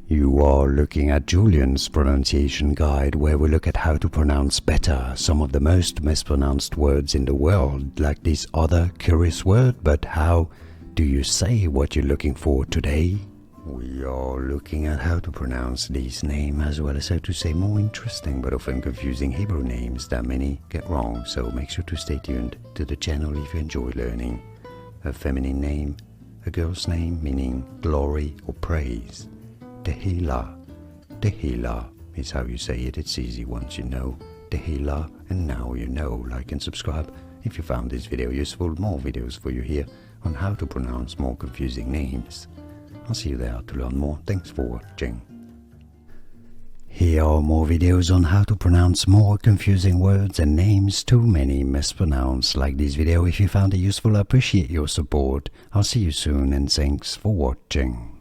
You are looking at Julian's pronunciation guide, where we look at how to pronounce better some of the most mispronounced words in the world, like this other curious word. But how do you say what you're looking for today? We are looking at how to pronounce these names, as well as how to say more interesting but often confusing Hebrew names that many get wrong, so make sure to stay tuned to the channel if you enjoy learning. A feminine name, a girl's name meaning glory or praise. Tehila. Tehila is how you say it. It's easy once you know Tehila, and now you know. Like and subscribe if you found this video useful. More videos for you here on how to pronounce more confusing names. I'll see you there to learn more. Thanks for watching. Here are more videos on how to pronounce more confusing words and names too many mispronounced. Like this video if you found it useful. I appreciate your support. I'll see you soon, and thanks for watching.